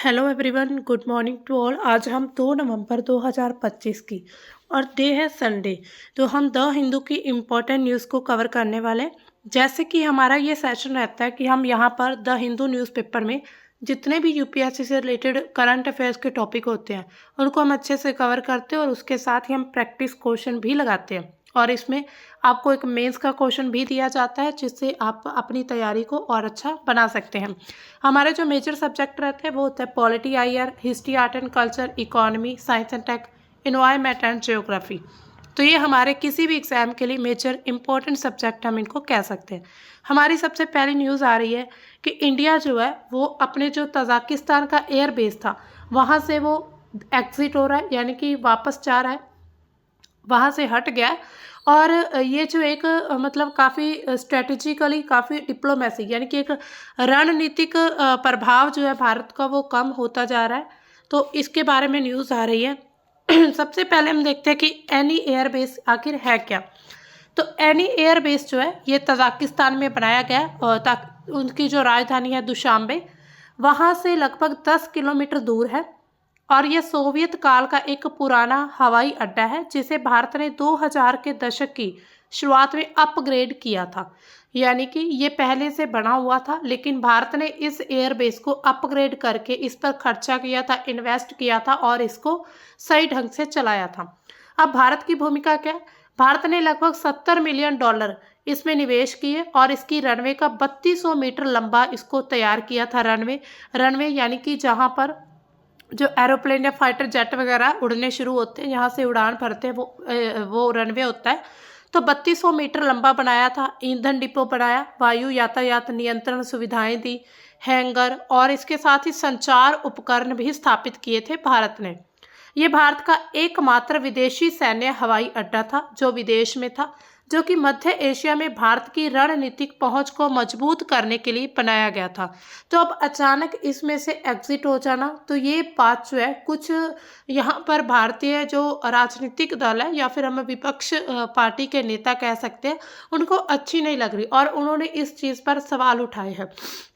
Hello everyone, good morning to all. आज हम 2 नवंबर 2025 की और डे है संडे। तो हम द हिंदू की इम्पोर्टेंट न्यूज़ को कवर करने वाले हैं। जैसे कि हमारा ये सेशन रहता है कि हम यहाँ पर द हिंदू न्यूज़पेपर में जितने भी यूपीएससी से रिलेटेड करंट अफेयर्स के टॉपिक होते हैं उनको हम अच्छे से कवर करते हैं और उसके साथ ही हम प्रैक्टिस क्वेश्चन भी लगाते हैं। और इसमें आपको एक मेंस का क्वेश्चन भी दिया जाता है जिससे आप अपनी तैयारी को और अच्छा बना सकते हैं। हमारे जो मेजर सब्जेक्ट रहते हैं वो होता है polity IR, history, art and culture, economy, science and tech, environment and geography. तो ये हमारे किसी भी एग्जाम के लिए मेजर इंपॉर्टेंट सब्जेक्ट हम इनको कह सकते हैं। हमारी सबसे पहली न्यूज़ आ रही है कि इंडिया जो है वो अपने जो तजाकिस्तान का एयर बेस था वहाँ से वो एग्जिट हो रहा है, यानी कि वापस जा रहा है, वहाँ से हट गया। और ये जो एक मतलब काफ़ी स्ट्रेटेजिकली काफ़ी डिप्लोमेसी यानी कि एक रणनीतिक प्रभाव जो है भारत का वो कम होता जा रहा है। तो इसके बारे में न्यूज़ आ रही है। सबसे पहले हम देखते हैं कि एनी एयर बेस आखिर है क्या। तो एनी एयर बेस जो है ये तजाकिस्तान में बनाया गया है और उनकी जो राजधानी है दुशांबे, वहाँ से लगभग 10 किलोमीटर दूर है। और यह सोवियत काल का एक पुराना हवाई अड्डा है जिसे भारत ने 2000 के दशक की शुरुआत में अपग्रेड किया था। यानी कि ये पहले से बना हुआ था लेकिन भारत ने इस एयरबेस को अपग्रेड करके इस पर खर्चा किया था, इन्वेस्ट किया था और इसको सही ढंग से चलाया था। अब भारत की भूमिका क्या है? भारत ने लगभग $70 मिलियन इसमें निवेश किए और इसकी रनवे का 3200 मीटर लंबा इसको तैयार किया था। रनवे रनवे यानी कि जहाँ पर जो एरोप्लेन या फाइटर जेट वगैरह उड़ने शुरू होते हैं, यहाँ से उड़ान भरते हैं, वो रनवे होता है। तो 3200 मीटर लंबा बनाया था, ईंधन डिपो बनाया, वायु यातायात नियंत्रण सुविधाएं दी, हैंगर और इसके साथ ही संचार उपकरण भी स्थापित किए थे भारत ने। ये भारत का एकमात्र विदेशी सैन्य हवाई अड्डा था जो विदेश में था, जो कि मध्य एशिया में भारत की रणनीतिक पहुंच को मजबूत करने के लिए बनाया गया था। तो अब अचानक इसमें से एग्जिट हो जाना, तो ये बात जो है कुछ यहाँ पर भारतीय जो राजनीतिक दल है या फिर हम विपक्ष पार्टी के नेता कह सकते हैं, उनको अच्छी नहीं लग रही और उन्होंने इस चीज़ पर सवाल उठाए हैं।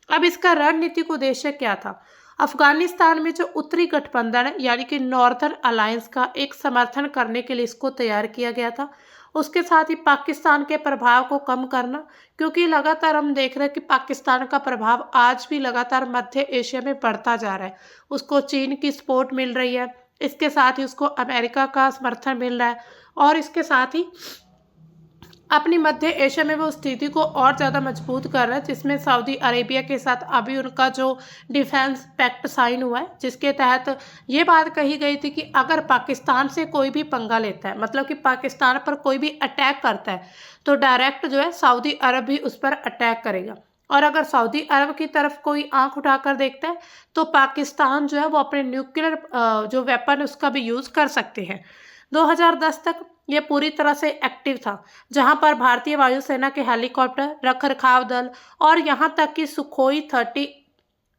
अब इसका रणनीतिक उद्देश्य क्या था? अफगानिस्तान में जो उत्तरी गठबंधन है यानी कि नॉर्दर्न अलायंस का एक समर्थन करने के लिए इसको तैयार किया गया था। उसके साथ ही पाकिस्तान के प्रभाव को कम करना, क्योंकि लगातार हम देख रहे हैं कि पाकिस्तान का प्रभाव आज भी लगातार मध्य एशिया में बढ़ता जा रहा है। उसको चीन की सपोर्ट मिल रही है, इसके साथ ही उसको अमेरिका का समर्थन मिल रहा है और इसके साथ ही अपनी मध्य एशिया में वो स्थिति को और ज़्यादा मजबूत कर रहा है, जिसमें सऊदी अरेबिया के साथ अभी उनका जो डिफेंस पैक्ट साइन हुआ है, जिसके तहत ये बात कही गई थी कि अगर पाकिस्तान से कोई भी पंगा लेता है, मतलब कि पाकिस्तान पर कोई भी अटैक करता है, तो डायरेक्ट जो है सऊदी अरब भी उस पर अटैक करेगा। और अगर सऊदी अरब की तरफ कोई आंख उठाकर देखता है तो पाकिस्तान जो है वो अपने न्यूक्लियर जो वेपन उसका भी यूज़ कर सकते हैं। 2010 तक ये पूरी तरह से एक्टिव था, जहां पर भारतीय वायुसेना के हेलीकॉप्टर, रखरखाव दल और यहां तक कि सुखोई 30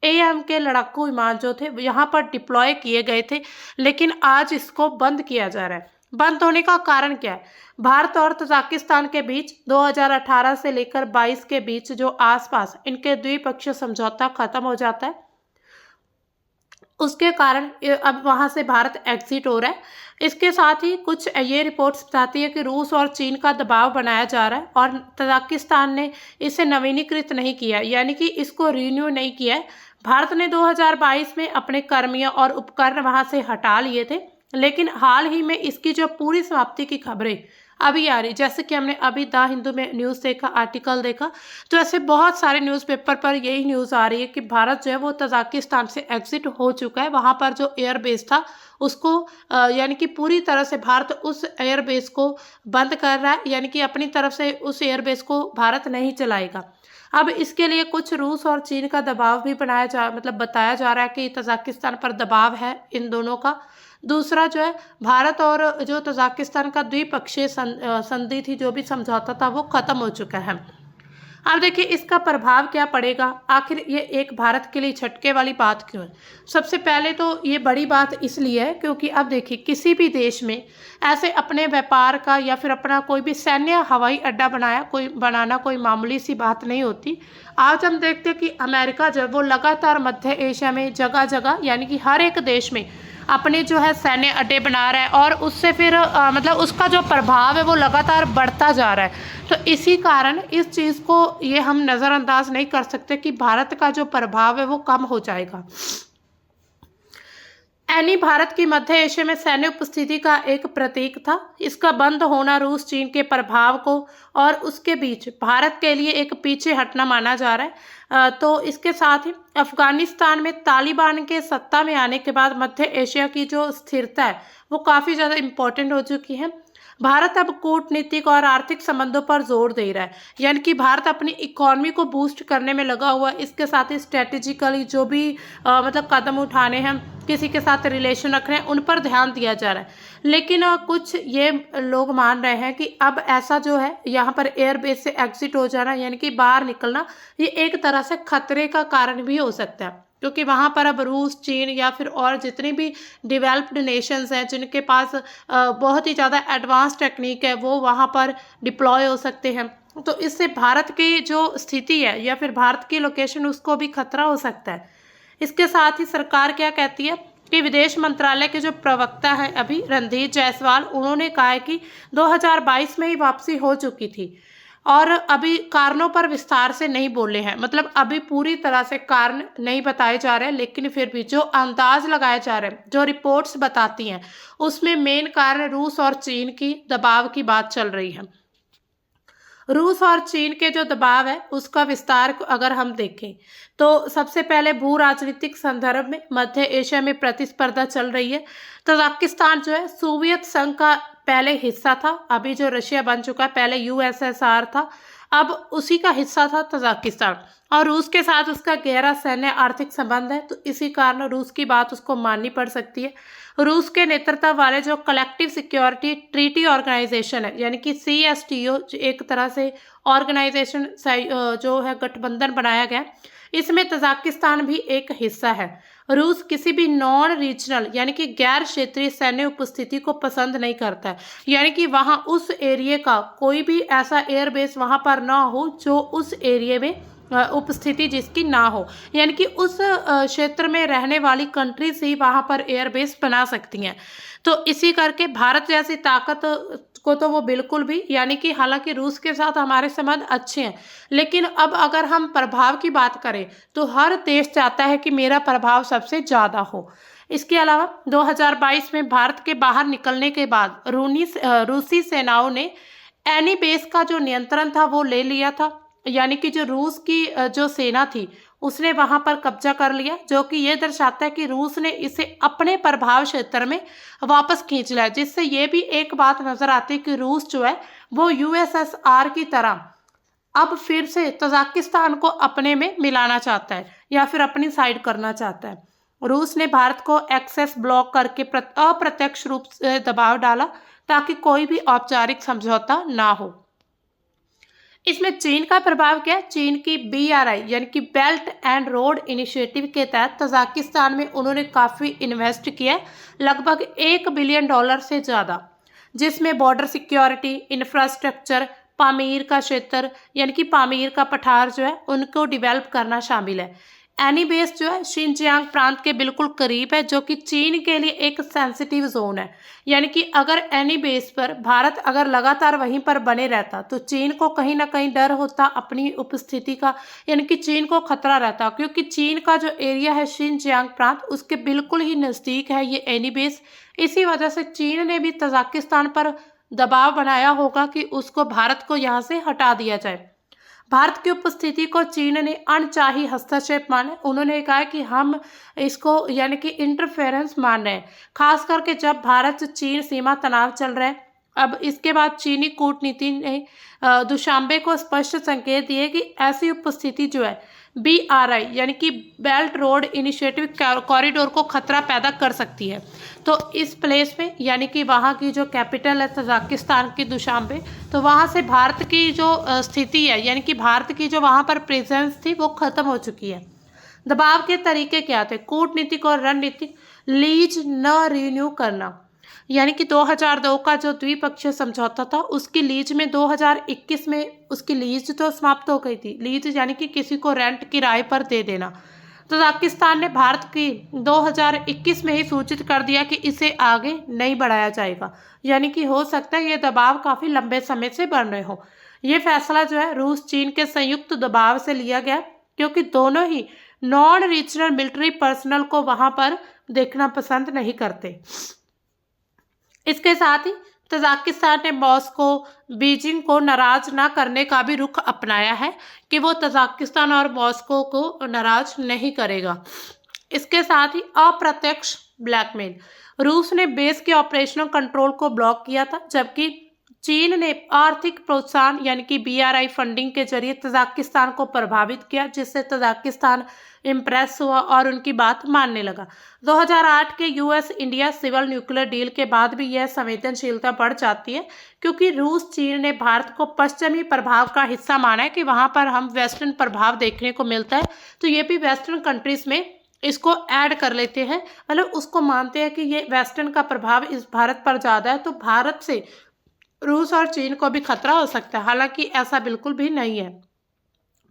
AM के लड़ाकू विमान जो थे यहाँ पर डिप्लॉय किए गए थे। लेकिन आज इसको बंद किया जा रहा है। बंद होने का कारण क्या है? भारत और तजाकिस्तान के बीच 2018 से लेकर 22 के बीच जो आसपास इनके द्विपक्षीय समझौता खत्म हो जाता है, उसके कारण अब वहां से भारत एग्जिट हो रहा है। इसके साथ ही कुछ ये रिपोर्ट्स बताती है कि रूस और चीन का दबाव बनाया जा रहा है और तजाकिस्तान ने इसे नवीनीकृत नहीं किया, यानी कि इसको रिन्यू नहीं किया है। भारत ने 2022 में अपने कर्मियों और उपकरण वहां से हटा लिए थे, लेकिन हाल ही में इसकी जो पूरी समाप्ति की खबरें अभी आ रही, जैसे कि हमने अभी द हिंदू में न्यूज़ देखा, आर्टिकल देखा, तो ऐसे बहुत सारे न्यूज़पेपर पर यही न्यूज़ आ रही है कि भारत जो है वो तजाकिस्तान से एग्जिट हो चुका है। वहाँ पर जो एयर बेस था उसको यानी कि पूरी तरह से भारत उस एयर बेस को बंद कर रहा है, यानी कि अपनी तरफ से उस एयर बेस को भारत नहीं चलाएगा। अब इसके लिए कुछ रूस और चीन का दबाव भी बताया जा रहा है कि तजाकिस्तान पर दबाव है इन दोनों का। दूसरा जो है भारत और जो तजाकिस्तान का द्विपक्षीय संधि थी, जो भी समझौता था वो खत्म हो चुका है। अब देखिए इसका प्रभाव क्या पड़ेगा, आखिर ये एक भारत के लिए झटके वाली बात क्यों है। सबसे पहले तो ये बड़ी बात इसलिए है क्योंकि अब देखिए किसी भी देश में ऐसे अपने व्यापार का या फिर अपना कोई भी सैन्य हवाई अड्डा बनाना कोई मामूली सी बात नहीं होती। आज हम देखते हैं कि अमेरिका जो है वो लगातार मध्य एशिया में जगह जगह यानी कि हर एक देश में अपने जो है सैन्य अड्डे बना रहा है और उससे फिर मतलब उसका जो प्रभाव है वो लगातार बढ़ता जा रहा है। तो इसी कारण इस चीज़ को ये हम नज़रअंदाज नहीं कर सकते कि भारत का जो प्रभाव है वो कम हो जाएगा। एनी भारत की मध्य एशिया में सैन्य उपस्थिति का एक प्रतीक था। इसका बंद होना रूस चीन के प्रभाव को और उसके बीच भारत के लिए एक पीछे हटना माना जा रहा है। तो इसके साथ ही अफगानिस्तान में तालिबान के सत्ता में आने के बाद मध्य एशिया की जो स्थिरता है वो काफ़ी ज़्यादा इम्पोर्टेंट हो चुकी है। भारत अब कूटनीतिक और आर्थिक संबंधों पर जोर दे रहा है, यानी कि भारत अपनी इकोनॉमी को बूस्ट करने में लगा हुआ है। इसके साथ ही स्ट्रेटेजिकली जो भी मतलब कदम उठाने हैं, किसी के साथ रिलेशन रख रहे हैं, उन पर ध्यान दिया जा रहा है। लेकिन कुछ ये लोग मान रहे हैं कि अब ऐसा जो है यहाँ पर एयरबेस से एग्जिट हो जाना यानी कि बाहर निकलना, ये एक तरह से खतरे का कारण भी हो सकता है, क्योंकि वहाँ पर अब रूस चीन या फिर और जितनी भी डेवलप्ड नेशंस हैं जिनके पास बहुत ही ज़्यादा एडवांस टेक्निक है वो वहाँ पर डिप्लॉय हो सकते हैं। तो इससे भारत की जो स्थिति है या फिर भारत की लोकेशन उसको भी खतरा हो सकता है। इसके साथ ही सरकार क्या कहती है कि विदेश मंत्रालय के जो प्रवक्ता हैं अभी रणधीर जायसवाल, उन्होंने कहा है कि 2022 में ही वापसी हो चुकी थी और अभी कारणों पर विस्तार से नहीं बोले हैं। मतलब अभी पूरी तरह से कारण नहीं बताए जा रहे हैं, लेकिन फिर भी जो अंदाज लगाए जा रहे हैं, जो रिपोर्ट्स बताती हैं, उसमें मेन कारण रूस और चीन की दबाव की बात चल रही है। रूस और चीन के जो दबाव है उसका विस्तार अगर हम देखें तो सबसे पहले भू राजनीतिक संदर्भ में मध्य एशिया में प्रतिस्पर्धा चल रही है। तजाकिस्तान जो है सोवियत संघ का पहले हिस्सा था, अभी जो रशिया बन चुका है, पहले यूएसएसआर था, अब उसी का हिस्सा था तजाकिस्तान, और रूस के साथ उसका गहरा सैन्य आर्थिक संबंध है। तो इसी कारण रूस की बात उसको माननी पड़ सकती है। रूस के नेतृत्व वाले जो कलेक्टिव सिक्योरिटी ट्रीटी ऑर्गेनाइजेशन है यानी कि CSTO, एक तरह से ऑर्गेनाइजेशन जो है गठबंधन बनाया गया, इसमें तजाकिस्तान भी एक हिस्सा है। रूस किसी भी नॉन रीजनल यानी कि गैर क्षेत्रीय सैन्य उपस्थिति को पसंद नहीं करता है, यानी कि वहाँ उस एरिया का कोई भी ऐसा एयरबेस वहाँ पर ना हो जो उस एरिया में उपस्थिति जिसकी ना हो, यानी कि उस क्षेत्र में रहने वाली कंट्रीज ही वहाँ पर एयरबेस बना सकती हैं। तो इसी करके भारत जैसी ताकत को तो वो बिल्कुल भी, यानी कि हालांकि रूस के साथ हमारे संबंध अच्छे हैं, लेकिन अब अगर हम प्रभाव की बात करें तो हर देश चाहता है कि मेरा प्रभाव सबसे ज़्यादा हो। इसके अलावा 2022 में भारत के बाहर निकलने के बाद रूसी सेनाओं ने एनी बेस का जो नियंत्रण था वो ले लिया था, यानी कि जो रूस की जो सेना थी उसने वहां पर कब्जा कर लिया, जो कि ये दर्शाता है कि रूस ने इसे अपने प्रभाव क्षेत्र में वापस खींच लिया, जिससे ये भी एक बात नजर आती है कि रूस जो है वो USSR की तरह अब फिर से तजाकिस्तान को अपने में मिलाना चाहता है या फिर अपनी साइड करना चाहता है। रूस ने भारत को एक्सेस ब्लॉक करके अप्रत्यक्ष रूप से दबाव डाला ताकि कोई भी औपचारिक समझौता ना हो। इसमें चीन का प्रभाव क्या है? चीन की BRI यानी कि बेल्ट एंड रोड इनिशिएटिव के तहत तजाकिस्तान में उन्होंने काफ़ी इन्वेस्ट किया, लगभग $1 बिलियन से ज़्यादा, जिसमें बॉर्डर सिक्योरिटी, इंफ्रास्ट्रक्चर, पामीर का क्षेत्र यानी कि पामीर का पठार जो है उनको डेवलप करना शामिल है। एनी बेस जो है शिनजियांग प्रांत के बिल्कुल करीब है, जो कि चीन के लिए एक सेंसिटिव जोन है, यानी कि अगर एनी बेस पर भारत अगर लगातार वहीं पर बने रहता तो चीन को कहीं ना कहीं डर होता अपनी उपस्थिति का, यानी कि चीन को खतरा रहता, क्योंकि चीन का जो एरिया है शिनजियांग प्रांत उसके बिल्कुल ही नज़दीक है ये एनी बेस। इसी वजह से चीन ने भी तजाकिस्तान पर दबाव बनाया होगा कि उसको भारत को यहाँ से हटा दिया जाए। भारत की उपस्थिति को चीन ने अनचाही हस्तक्षेप माना। उन्होंने कहा कि हम इसको यानी कि इंटरफेरेंस मान रहे हैं, खास करके जब भारत चीन सीमा तनाव चल रहा है। अब इसके बाद चीनी कूटनीति ने दुशांबे को स्पष्ट संकेत दिए कि ऐसी उपस्थिति जो है BRI यानी कि बेल्ट रोड इनिशिएटिव कॉरिडोर को खतरा पैदा कर सकती है। तो इस प्लेस में यानी कि वहाँ की जो कैपिटल है तजाकिस्तान की दुशांबे, तो वहाँ से भारत की जो स्थिति है यानी कि भारत की जो वहाँ पर प्रेजेंस थी वो खत्म हो चुकी है। दबाव के तरीके क्या थे? कूटनीतिक और रणनीतिक। लीज न रिन्यू करना यानी कि 2002 का जो द्विपक्षीय समझौता था उसकी लीज में 2021 में उसकी लीज तो समाप्त हो गई थी। लीज यानी कि किसी को रेंट किराए पर दे देना। तजाकिस्तान ने भारत की 2021 में ही सूचित कर दिया कि इसे आगे नहीं बढ़ाया जाएगा, यानी कि हो सकता है ये दबाव काफ़ी लंबे समय से बन रहे हो। ये फैसला जो है रूस चीन के संयुक्त दबाव से लिया गया, क्योंकि दोनों ही नॉन रीजनल मिलिट्री पर्सनल को वहां पर देखना पसंद नहीं करते। इसके साथ ही तजाकिस्तान ने मॉस्को बीजिंग को नाराज ना करने का भी रुख अपनाया है कि वो तजाकिस्तान और मॉस्को को नाराज नहीं करेगा। इसके साथ ही अप्रत्यक्ष ब्लैकमेल। रूस ने बेस के ऑपरेशनल कंट्रोल को ब्लॉक किया था, जबकि चीन ने आर्थिक प्रोत्साहन यानी कि BRI फंडिंग के जरिए तजाकिस्तान को प्रभावित किया, जिससे तजाकिस्तान इम्प्रेस हुआ और उनकी बात मानने लगा। 2008 के US India civil nuclear deal के बाद भी यह संवेदनशीलता बढ़ जाती है, क्योंकि रूस चीन ने भारत को पश्चिमी प्रभाव का हिस्सा माना है कि वहां पर हम वेस्टर्न प्रभाव देखने को मिलता है, तो ये भी वेस्टर्न कंट्रीज में इसको ऐड कर लेते हैं, मतलब उसको मानते हैं कि ये वेस्टर्न का प्रभाव इस भारत पर ज़्यादा है, तो भारत से रूस और चीन को भी खतरा हो सकता है। हालांकि ऐसा बिल्कुल भी नहीं है,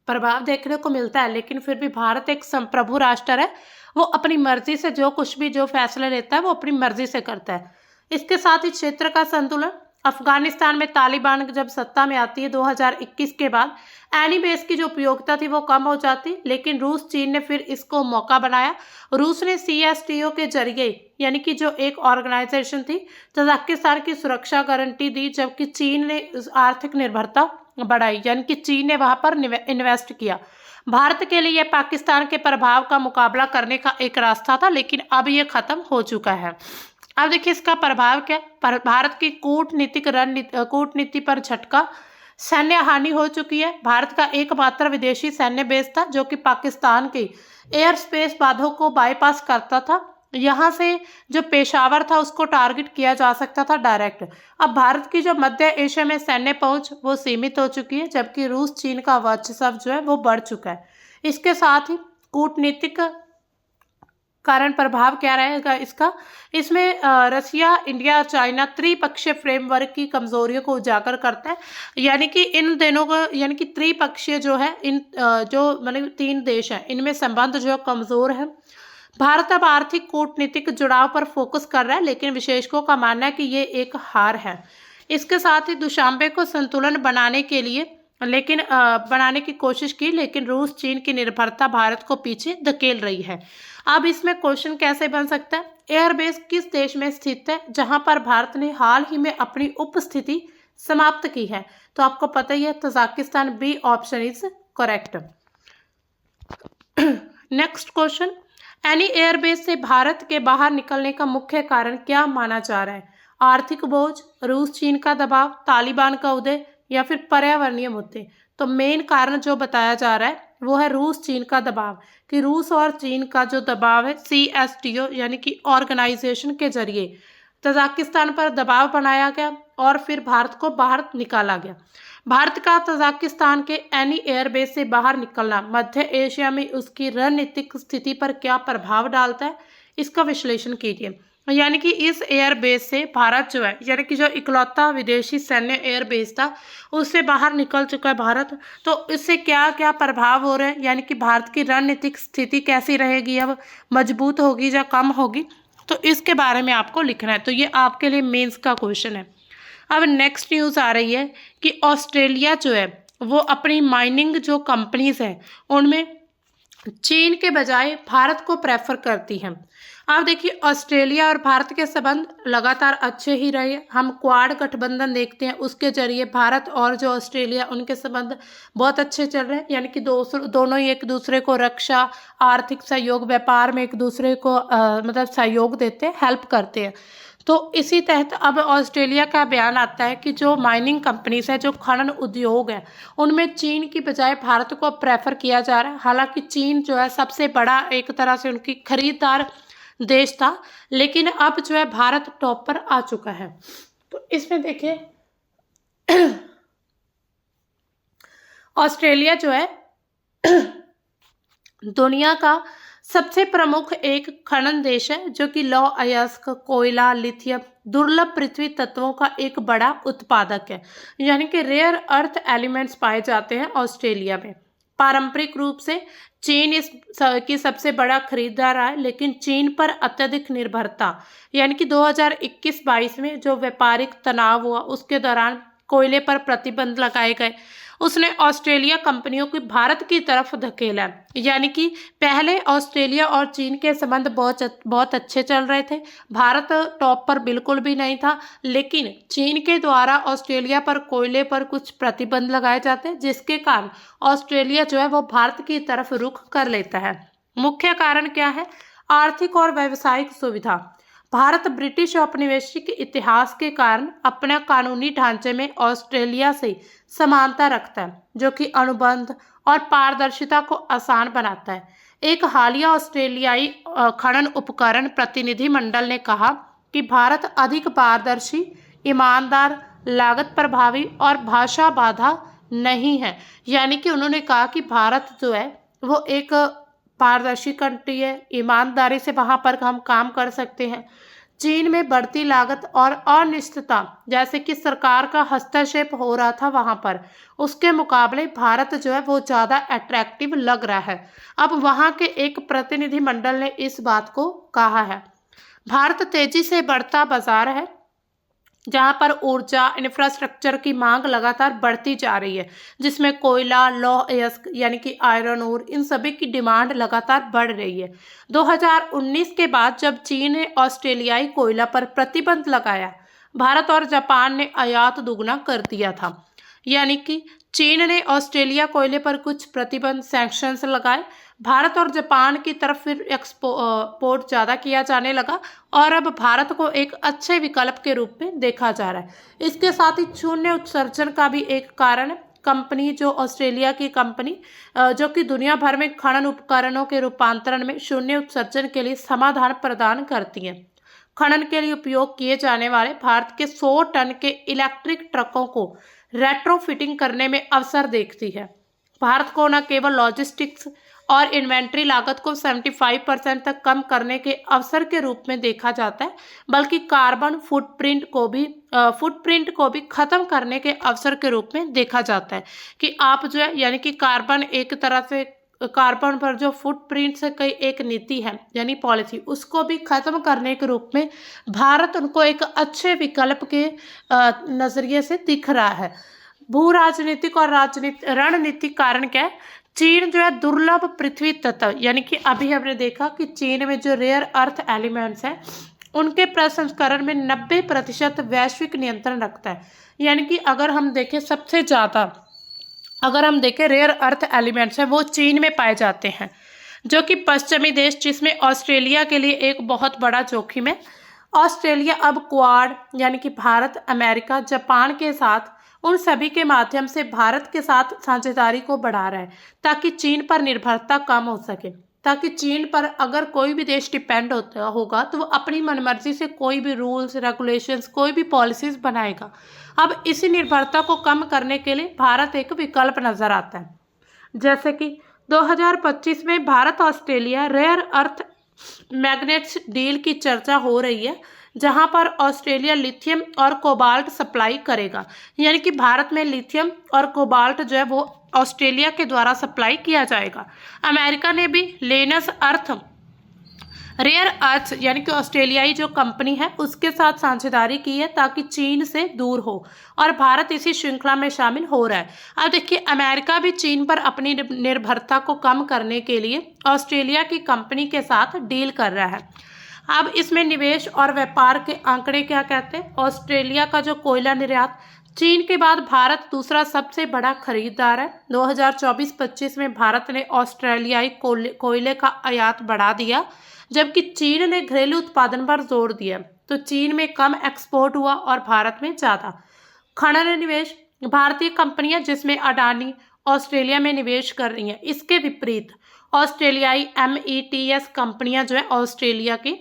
प्रभाव देखने को मिलता है, लेकिन फिर भी भारत एक संप्रभु राष्ट्र है, वो अपनी मर्जी से जो कुछ भी जो फैसले लेता है वो अपनी मर्जी से करता है। इसके साथ ही क्षेत्र का संतुलन। अफगानिस्तान में तालिबान जब सत्ता में आती है 2021 के बाद, एनी बेस की जो उपयोगिता थी वो कम हो जाती, लेकिन रूस चीन ने फिर इसको मौका बनाया। रूस ने CSTO के जरिए यानी कि जो एक ऑर्गेनाइजेशन थी तजाकिस्तान की सुरक्षा गारंटी दी, जबकि चीन ने आर्थिक निर्भरता बढ़ाई, यानी कि चीन ने वहां पर इन्वेस्ट किया। भारत के लिए पाकिस्तान के प्रभाव का मुकाबला करने का एक रास्ता था, लेकिन अब ये खत्म हो चुका है। अब देखिए इसका प्रभाव क्या? भारत की कूटनीति पर झटका। सैन्य हानि हो चुकी है। भारत का एकमात्र विदेशी सैन्य बेस था जो कि पाकिस्तान के एयर स्पेस बांधों को बाईपास करता था। यहाँ से जो पेशावर था उसको टारगेट किया जा सकता था डायरेक्ट। अब भारत की जो मध्य एशिया में सैन्य पहुंच वो सीमित हो चुकी है, जबकि रूस चीन का वर्चस्व जो है वो बढ़ चुका है। इसके साथ ही कूटनीतिक कारण प्रभाव क्या रहेगा इसका? इसमें रसिया, इंडिया, चाइना त्रिपक्षीय फ्रेमवर्क की कमजोरियों को उजागर करता है, यानी कि इन दोनों को यानी कि त्रिपक्षीय जो है इन जो मतलब 3 देश हैं इनमें संबंध जो कमजोर है। भारत अब आर्थिक कूटनीतिक जुड़ाव पर फोकस कर रहा है, लेकिन विशेषज्ञों का मानना है कि ये एक हार है। इसके साथ ही दुशांबे को संतुलन बनाने के लिए बनाने की कोशिश की, लेकिन रूस चीन की निर्भरता भारत को पीछे धकेल रही है। अब इसमें क्वेश्चन कैसे बन सकता है? एयरबेस किस देश में स्थित है जहां पर भारत ने हाल ही में अपनी उपस्थिति समाप्त की है? तो आपको पता ही है Tajikistan. B option is correct. Next question, any airbase से भारत के बाहर निकलने का मुख्य कारण क्या माना जा रहा है? आर्थिक बोझ, रूस चीन का दबाव, तालिबान का उदय या फिर पर्यावरणीय मुद्दे? तो मेन कारण जो बताया जा रहा है वो है रूस चीन का दबाव, कि रूस और चीन का जो दबाव है CSTO यानी कि ऑर्गेनाइजेशन के जरिए तजाकिस्तान पर दबाव बनाया गया और फिर भारत को बाहर निकाला गया। भारत का तजाकिस्तान के एनी एयरबेस से बाहर निकलना मध्य एशिया में उसकी रणनीतिक स्थिति पर क्या प्रभाव डालता है, इसका विश्लेषण कीजिए। यानी कि इस एयरबेस से भारत जो है यानी कि जो इकलौता विदेशी सैन्य एयरबेस था उससे बाहर निकल चुका है भारत, तो इससे क्या क्या प्रभाव हो रहे हैं, यानी कि भारत की रणनीतिक स्थिति कैसी रहेगी, अब मजबूत होगी या कम होगी, तो इसके बारे में आपको लिखना है। तो ये आपके लिए मेंस का क्वेश्चन है। अब नेक्स्ट न्यूज़ आ रही है कि ऑस्ट्रेलिया जो है वो अपनी माइनिंग जो कंपनीज हैं उनमें चीन के बजाय भारत को प्रेफर करती हैं। अब देखिए ऑस्ट्रेलिया और भारत के संबंध लगातार अच्छे ही रहे। हम क्वाड गठबंधन देखते हैं, उसके जरिए भारत और जो ऑस्ट्रेलिया उनके संबंध बहुत अच्छे चल रहे हैं, यानी कि दोनों ही एक दूसरे को रक्षा, आर्थिक सहयोग, व्यापार में एक दूसरे को मतलब सहयोग देते हैं, हेल्प करते हैं। तो इसी तहत अब ऑस्ट्रेलिया का बयान आता है कि जो माइनिंग कंपनीज है, जो खनन उद्योग है, उनमें चीन की बजाय भारत को प्रेफर किया जा रहा है। हालांकि चीन जो है सबसे बड़ा एक तरह से उनकी खरीदार देश था, लेकिन अब जो है भारत टॉप पर आ चुका है। तो इसमें देखिए ऑस्ट्रेलिया जो है दुनिया का सबसे प्रमुख एक खनन देश है, जो कि लौह अयस्क, कोयला, लिथियम, दुर्लभ पृथ्वी तत्वों का एक बड़ा उत्पादक है। यानी कि रेयर अर्थ एलिमेंट्स पाए जाते हैं ऑस्ट्रेलिया में। पारंपरिक रूप से चीन इस की सबसे बड़ा खरीदार है, लेकिन चीन पर अत्यधिक निर्भरता, यानी कि 2021-22 में जो व्यापारिक तनाव हुआ उसके दौरान कोयले पर प्रतिबंध लगाए गए, उसने ऑस्ट्रेलिया कंपनियों को भारत की तरफ धकेला। यानी कि पहले ऑस्ट्रेलिया और चीन के संबंध बहुत अच्छे चल रहे थे, भारत टॉप पर बिल्कुल भी नहीं था, लेकिन चीन के द्वारा ऑस्ट्रेलिया पर कोयले पर कुछ प्रतिबंध लगाए जाते हैं, जिसके कारण ऑस्ट्रेलिया जो है वो भारत की तरफ रुख कर लेता है। मुख्य कारण क्या है? आर्थिक और व्यावसायिक सुविधा। भारत ब्रिटिश औपनिवेशिक इतिहास के कारण अपना कानूनी ढांचे में ऑस्ट्रेलिया से समानता रखता है, जो कि अनुबंध और पारदर्शिता को आसान बनाता है। एक हालिया ऑस्ट्रेलियाई खनन उपकरण प्रतिनिधि मंडल ने कहा कि भारत अधिक पारदर्शी, ईमानदार, लागत प्रभावी और भाषा बाधा नहीं है। यानी कि उन्होंने कहा कि भारत जो है वो एक पारदर्शी कंट्री है, ईमानदारी से वहाँ पर हम काम कर सकते हैं। चीन में बढ़ती लागत और अनिश्चितता, जैसे कि सरकार का हस्तक्षेप हो रहा था वहाँ पर, उसके मुकाबले भारत जो है वो ज़्यादा अट्रैक्टिव लग रहा है। अब वहाँ के एक प्रतिनिधि मंडल ने इस बात को कहा है। भारत तेजी से बढ़ता बाजार है, जहां पर ऊर्जा इंफ्रास्ट्रक्चर की मांग लगातार बढ़ती जा रही है, जिसमें कोयला, लौह अयस्क यानी कि आयरन ओर, इन सभी की डिमांड लगातार बढ़ रही है। 2019 के बाद जब चीन ने ऑस्ट्रेलियाई कोयला पर प्रतिबंध लगाया, भारत और जापान ने आयात दुगना कर दिया था। यानी कि चीन ने ऑस्ट्रेलिया कोयले पर कुछ प्रतिबंध, सैंक्शंस लगाए, भारत और जापान की तरफ फिर एक्सपोर्ट ज़्यादा किया जाने लगा और अब भारत को एक अच्छे विकल्प के रूप में देखा जा रहा है। इसके साथ ही शून्य उत्सर्जन का भी एक कारण है। कंपनी जो ऑस्ट्रेलिया की कंपनी जो कि दुनिया भर में खनन उपकरणों के रूपांतरण में शून्य उत्सर्जन के लिए समाधान प्रदान करती हैं। खनन के लिए उपयोग किए जाने वाले भारत के 100 टन के इलेक्ट्रिक ट्रकों को रेट्रोफिटिंग करने में अवसर देखती है। भारत को न केवल लॉजिस्टिक्स और इन्वेंट्री लागत को 75% तक कम करने के अवसर के रूप में देखा जाता है, बल्कि कार्बन फुटप्रिंट को भी खत्म करने के अवसर के रूप में देखा जाता है कि आप जो है, यानी कि कार्बन एक तरह से कार्बन पर जो फुटप्रिंट से कई एक नीति है यानी पॉलिसी, उसको भी खत्म करने के रूप में भारत उनको एक अच्छे विकल्प के नजरिए से दिख रहा है। भू राजनीतिक और रणनीतिक कारण क्या है? चीन जो है दुर्लभ पृथ्वी तत्व, यानी कि अभी हमने देखा कि चीन में जो रेयर अर्थ एलिमेंट्स हैं उनके प्रसंस्करण में 90% वैश्विक नियंत्रण रखता है। यानी कि अगर हम देखें सबसे ज़्यादा रेयर अर्थ एलिमेंट्स हैं वो चीन में पाए जाते हैं, जो कि पश्चिमी देश, जिसमें ऑस्ट्रेलिया के लिए एक बहुत बड़ा जोखिम है। ऑस्ट्रेलिया अब क्वाड यानी कि भारत, अमेरिका, जापान के साथ उन सभी के माध्यम से भारत के साथ साझेदारी को बढ़ा रहा है, ताकि चीन पर निर्भरता कम हो सके, ताकि चीन पर अगर कोई भी देश डिपेंड होगा तो वो अपनी मनमर्जी से कोई भी रूल्स, रेगुलेशंस, कोई भी पॉलिसीज बनाएगा। अब इसी निर्भरता को कम करने के लिए भारत एक विकल्प नजर आता है। जैसे कि 2025 में Bharat Australia rare earth magnets deal की चर्चा हो रही है, जहां पर ऑस्ट्रेलिया लिथियम और कोबाल्ट सप्लाई करेगा। यानी कि भारत में लिथियम और कोबाल्ट जो है वो ऑस्ट्रेलिया के द्वारा सप्लाई किया जाएगा। अमेरिका ने भी लेनस अर्थ रेयर अर्थ यानी कि ऑस्ट्रेलियाई जो कंपनी है उसके साथ साझेदारी की है, ताकि चीन से दूर हो, और भारत इसी श्रृंखला में शामिल हो रहा है। अब देखिए, अमेरिका भी चीन पर अपनी निर्भरता को कम करने के लिए ऑस्ट्रेलिया की कंपनी के साथ डील कर रहा है। अब इसमें निवेश और व्यापार के आंकड़े क्या कहते हैं? ऑस्ट्रेलिया का जो कोयला निर्यात चीन के बाद भारत दूसरा सबसे बड़ा खरीदार है। 2024-25 में भारत ने ऑस्ट्रेलियाई कोयले का आयात बढ़ा दिया, जबकि चीन ने घरेलू उत्पादन पर जोर दिया। तो चीन में कम एक्सपोर्ट हुआ और भारत में ज़्यादा। खनन निवेश, भारतीय कंपनियां जिसमें अडानी ऑस्ट्रेलिया में निवेश कर रही हैं। इसके विपरीत ऑस्ट्रेलियाई METS कंपनियां जो है ऑस्ट्रेलिया की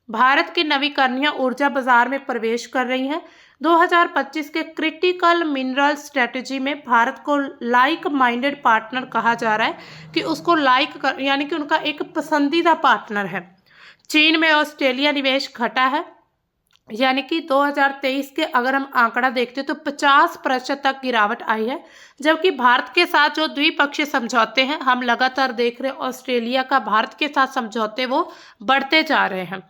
भारत की नवीकरणीय ऊर्जा बाजार में प्रवेश कर रही हैं। 2025 के क्रिटिकल मिनरल स्ट्रेटजी में भारत को लाइक माइंडेड पार्टनर कहा जा रहा है कि उसको यानी कि उनका एक पसंदीदा पार्टनर है। चीन में ऑस्ट्रेलिया निवेश घटा है, यानी कि 2023 के अगर हम आंकड़ा देखते तो 50% तक गिरावट आई है, जबकि भारत के साथ जो द्विपक्षीय समझौते हैं हम लगातार देख रहे हैं, ऑस्ट्रेलिया का भारत के साथ समझौते वो बढ़ते जा रहे हैं।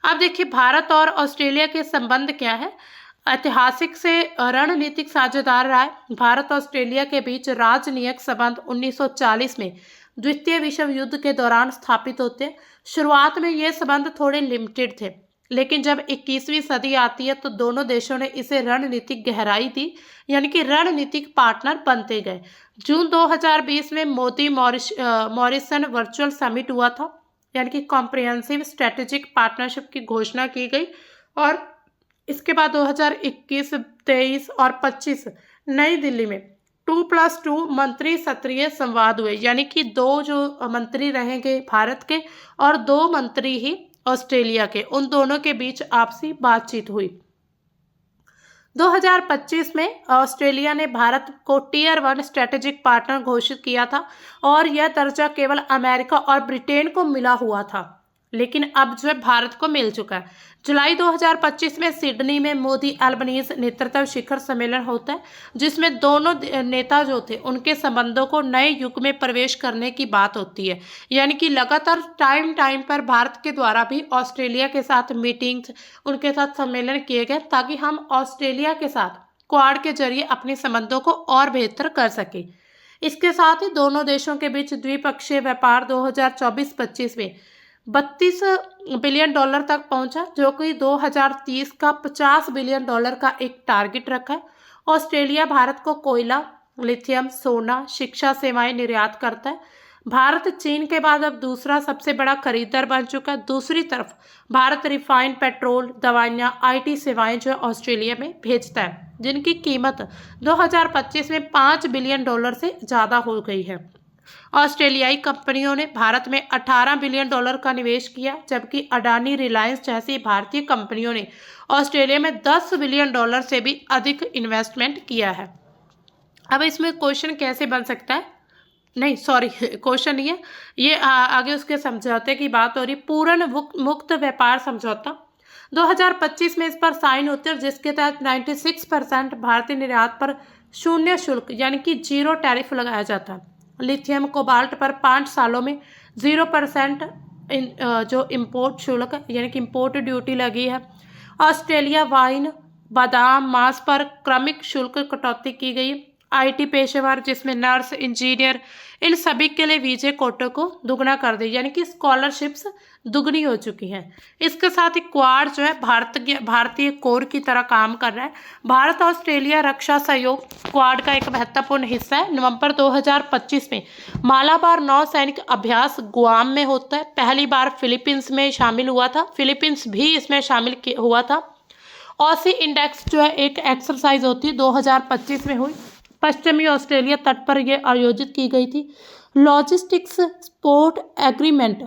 अब देखिए भारत और ऑस्ट्रेलिया के संबंध क्या है। ऐतिहासिक से रणनीतिक साझेदार रहा है। भारत ऑस्ट्रेलिया के बीच राजनयिक संबंध 1940 में द्वितीय विश्व युद्ध के दौरान स्थापित होते हैं। शुरुआत में ये संबंध थोड़े लिमिटेड थे, लेकिन जब 21वीं सदी आती है तो दोनों देशों ने इसे रणनीतिक गहराई दी, यानी कि रणनीतिक पार्टनर बनते गए। जून 2020 में मोदी मॉरिसन वर्चुअल समिट हुआ था, यानी कि कॉम्प्रिहेंसिव स्ट्रेटेजिक पार्टनरशिप की घोषणा की गई, और इसके बाद 2021, 23 और 25 नई दिल्ली में 2+2 मंत्री स्तरीय संवाद हुए, यानी कि 2 जो मंत्री रहेंगे भारत के और 2 मंत्री ही ऑस्ट्रेलिया के, उन दोनों के बीच आपसी बातचीत हुई। 2025 में ऑस्ट्रेलिया ने भारत को टियर 1 स्ट्रेटेजिक पार्टनर घोषित किया था, और यह दर्जा केवल अमेरिका और ब्रिटेन को मिला हुआ था, लेकिन अब जो है भारत को मिल चुका है। जुलाई 2025 में सिडनी में मोदी अल्बनीज नेतृत्व शिखर सम्मेलन होता है, जिसमें दोनों नेता जो थे उनके संबंधों को नए युग में प्रवेश करने की बात होती है। यानी कि लगातार टाइम पर भारत के द्वारा भी ऑस्ट्रेलिया के साथ मीटिंग्स, उनके साथ सम्मेलन किए गए, ताकि हम ऑस्ट्रेलिया के साथ क्वाड के जरिए अपने संबंधों को और बेहतर कर सके। इसके साथ ही दोनों देशों के बीच द्विपक्षीय व्यापार 2024-25 में $32 बिलियन तक पहुंचा, जो कि 2030 का $50 बिलियन का एक टारगेट रखा है। ऑस्ट्रेलिया भारत को कोयला, लिथियम, सोना, शिक्षा सेवाएं निर्यात करता है। भारत चीन के बाद अब दूसरा सबसे बड़ा खरीदार बन चुका है। दूसरी तरफ भारत रिफाइंड पेट्रोल, दवाइयां, IT सेवाएं जो ऑस्ट्रेलिया में भेजता है, जिनकी कीमत 2025 में $5 बिलियन से ज़्यादा हो गई है। ऑस्ट्रेलियाई कंपनियों ने भारत में $18 बिलियन का निवेश किया, जबकि अडानी, रिलायंस जैसी भारतीय कंपनियों ने ऑस्ट्रेलिया में $10 बिलियन से भी अधिक इन्वेस्टमेंट किया है। अब इसमें क्वेश्चन कैसे बन सकता है, नहीं सॉरी क्वेश्चन नहीं है ये, आगे उसके समझौते की बात हो रही। पूर्ण मुक्त व्यापार समझौता 2025 में इस पर साइन होते हैं, जिसके तहत 96% भारतीय निर्यात पर शून्य शुल्क, यानी कि 0 टैरिफ लगाया जाता है। लिथियम, कोबाल्ट पर 5 सालों में 0% जो इम्पोर्ट शुल्क, यानी कि इम्पोर्ट ड्यूटी लगी है। ऑस्ट्रेलिया वाइन, बादाम, मांस पर क्रमिक शुल्क कटौती की गई। IT पेशेवर, जिसमें नर्स, इंजीनियर, इन सभी के लिए वीजे कोटे को दुगना कर दी, यानी कि स्कॉलरशिप्स दुगनी हो चुकी हैं। इसके साथ ही क्वाड जो है भारतीय कोर की तरह काम कर रहा है। भारत ऑस्ट्रेलिया रक्षा सहयोग क्वाड का एक महत्वपूर्ण हिस्सा है। नवंबर 2025 में मालाबार नौसैनिक अभ्यास गुआम में होता है। पहली बार फिलीपींस में शामिल हुआ था, फिलीपींस भी इसमें शामिल हुआ था। ऑसी इंडेक्स जो है एक एक्सरसाइज होती है, 2025 में हुई। पश्चिमी ऑस्ट्रेलिया तट पर यह आयोजित की गई थी। लॉजिस्टिक्स सपोर्ट एग्रीमेंट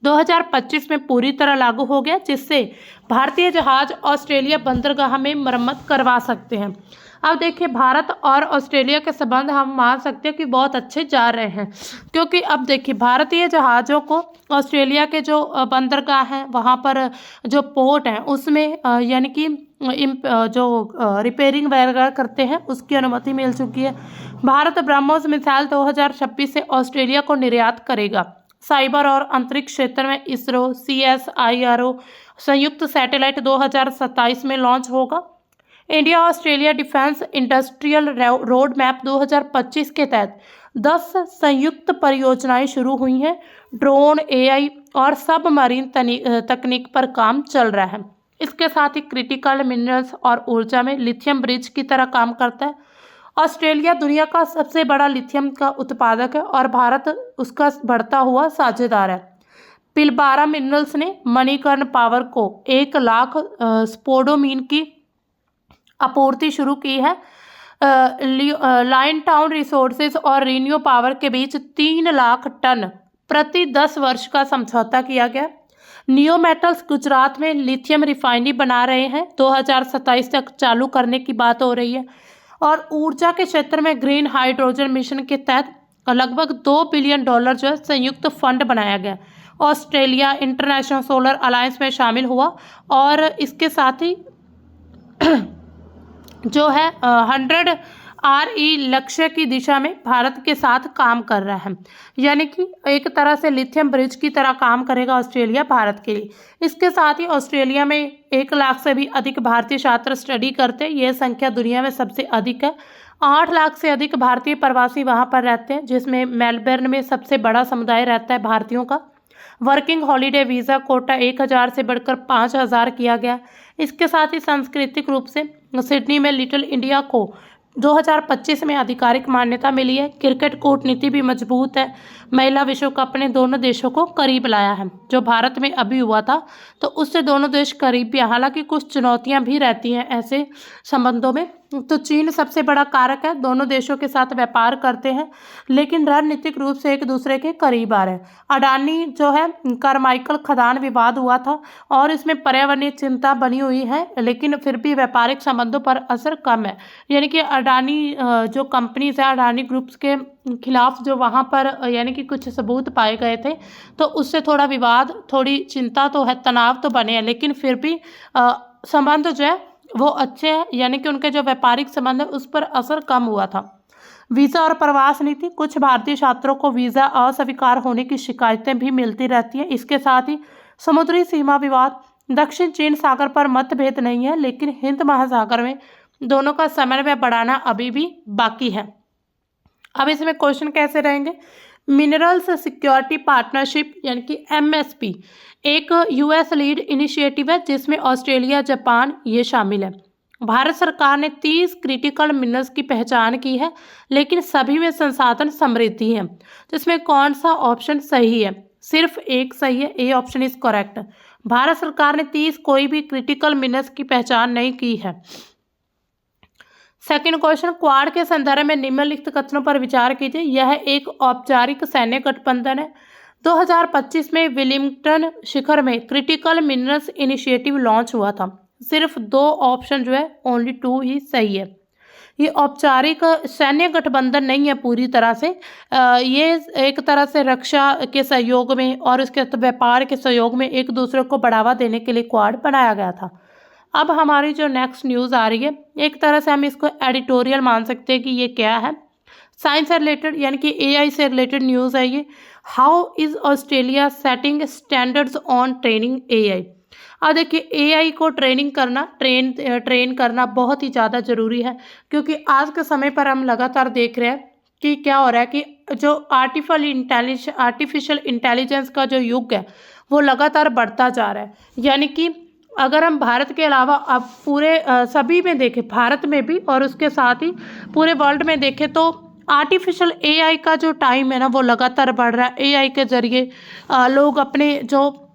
2025 में पूरी तरह लागू हो गया, जिससे भारतीय जहाज ऑस्ट्रेलिया बंदरगाह में मरम्मत करवा सकते हैं। अब देखिए भारत और ऑस्ट्रेलिया के संबंध हम मान सकते हैं कि बहुत अच्छे जा रहे हैं, क्योंकि अब देखिए भारतीय जहाज़ों को ऑस्ट्रेलिया के जो बंदरगाह हैं वहाँ पर जो पोर्ट हैं उसमें यानी कि जो रिपेयरिंग वगैरह करते हैं उसकी अनुमति मिल चुकी है। भारत ब्रह्मोस मिसाइल 2026 से ऑस्ट्रेलिया को निर्यात करेगा। साइबर और अंतरिक्ष क्षेत्र में इसरो CSIRO संयुक्त सैटेलाइट 2027 में लॉन्च होगा। India Australia defence industrial road map 2025 के तहत 10 संयुक्त परियोजनाएं शुरू हुई हैं। ड्रोन, AI और सबमरीन तकनीक पर काम चल रहा है। इसके साथ ही क्रिटिकल मिनरल्स और ऊर्जा में लिथियम ब्रिज की तरह काम करता है। ऑस्ट्रेलिया दुनिया का सबसे बड़ा लिथियम का उत्पादक है और भारत उसका बढ़ता हुआ साझेदार है। पिलबारा मिनरल्स ने मणिकर्ण पावर को 1 लाख स्पोडोमीन की आपूर्ति शुरू की है। लाइन टाउन रिसोर्सेज और रीन्यू पावर के बीच 3 लाख टन प्रति 10 वर्ष का समझौता किया गया। नियो मेटल्स गुजरात में लिथियम रिफाइनरी बना रहे हैं, 2027 तक चालू करने की बात हो रही है। और ऊर्जा के क्षेत्र में ग्रीन हाइड्रोजन मिशन के तहत लगभग $2 बिलियन जो है संयुक्त फंड बनाया गया। ऑस्ट्रेलिया इंटरनेशनल सोलर अलायंस में शामिल हुआ और इसके साथ ही जो है 100 RE लक्ष्य की दिशा में भारत के साथ काम कर रहा है, यानी कि एक तरह से लिथियम ब्रिज की तरह काम करेगा ऑस्ट्रेलिया भारत के लिए। इसके साथ ही ऑस्ट्रेलिया में 1 लाख से भी अधिक भारतीय छात्र स्टडी करते हैं, यह संख्या दुनिया में सबसे अधिक है। 8 लाख से अधिक भारतीय प्रवासी वहां पर रहते हैं, जिसमें मेलबर्न में सबसे बड़ा समुदाय रहता है भारतीयों का। वर्किंग हॉलीडे वीज़ा कोटा 1000 से बढ़कर 5000 किया गया। इसके साथ ही सांस्कृतिक रूप से सिडनी में लिटिल इंडिया को 2025 में आधिकारिक मान्यता मिली है। क्रिकेट कूटनीति भी मजबूत है। महिला विश्व कप ने दोनों देशों को करीब लाया है। जो भारत में अभी हुआ था तो उससे दोनों देश करीब भी, हालांकि कुछ चुनौतियां भी रहती हैं ऐसे संबंधों में। तो चीन सबसे बड़ा कारक है, दोनों देशों के साथ व्यापार करते हैं लेकिन रणनीतिक रूप से एक दूसरे के करीब आ रहे हैं। अडानी जो है कारमाइकल खदान विवाद हुआ था और इसमें पर्यावरणीय चिंता बनी हुई है, लेकिन फिर भी व्यापारिक संबंधों पर असर कम है। यानी कि अडानी जो कंपनीज है, अडानी ग्रुप्स के खिलाफ जो वहाँ पर यानी कि कुछ सबूत पाए गए थे, तो उससे थोड़ा विवाद, थोड़ी चिंता तो है, तनाव तो बने हैं, लेकिन फिर भी संबंध जो है वो अच्छे हैं, यानी कि उनके जो व्यापारिक संबंध है उस पर असर कम हुआ था। वीज़ा और प्रवास नीति, कुछ भारतीय छात्रों को वीज़ा अस्वीकार होने की शिकायतें भी मिलती रहती हैं। इसके साथ ही समुद्री सीमा विवाद, दक्षिण चीन सागर पर मतभेद नहीं है, लेकिन हिंद महासागर में दोनों का समन्वय बढ़ाना अभी भी बाकी है। अब इसमें क्वेश्चन कैसे रहेंगे? मिनरल्स सिक्योरिटी पार्टनरशिप यानी कि MSP एक US लीड इनिशिएटिव है जिसमें ऑस्ट्रेलिया, जापान ये शामिल है। भारत सरकार ने 30 क्रिटिकल मिनरल्स की पहचान की है, लेकिन सभी में संसाधन समृद्धि है। तो इसमें कौन सा ऑप्शन सही है? सिर्फ एक सही है, A option is correct. Bharat सरकार ने 30 कोई भी क्रिटिकल मिनरल्स की पहचान नहीं की है। सेकंड क्वेश्चन, क्वाड के संदर्भ में निम्नलिखित कथनों पर विचार कीजिए। यह एक औपचारिक सैन्य गठबंधन है। 2025 में विलिंगटन शिखर में क्रिटिकल मिनरल्स इनिशिएटिव लॉन्च हुआ था। सिर्फ 2 ऑप्शन जो है, ओनली 2 ही सही है। ये औपचारिक सैन्य गठबंधन नहीं है पूरी तरह से, ये एक तरह से रक्षा के सहयोग में और उसके व्यापार के सहयोग में एक दूसरे को बढ़ावा देने के लिए क्वाड बनाया गया था। अब हमारी जो नेक्स्ट न्यूज़ आ रही है, एक तरह से हम इसको एडिटोरियल मान सकते हैं कि ये क्या है, साइंस से रिलेटेड यानी कि AI से रिलेटेड न्यूज़ है ये। How is Australia setting standards on training AI। अब देखिए, AI को ट्रेन करना बहुत ही ज़्यादा ज़रूरी है, क्योंकि आज के समय पर हम लगातार देख रहे हैं कि क्या हो रहा है कि जो आर्टिफिशियल इंटेलिजेंस का जो युग है वो लगातार बढ़ता जा रहा है। यानी कि अगर हम भारत के अलावा अब पूरे सभी में देखें, भारत में भी और उसके साथ ही पूरे वर्ल्ड में देखें, तो आर्टिफिशियल AI का जो टाइम है ना वो लगातार बढ़ रहा है। AI के जरिए लोग अपने जो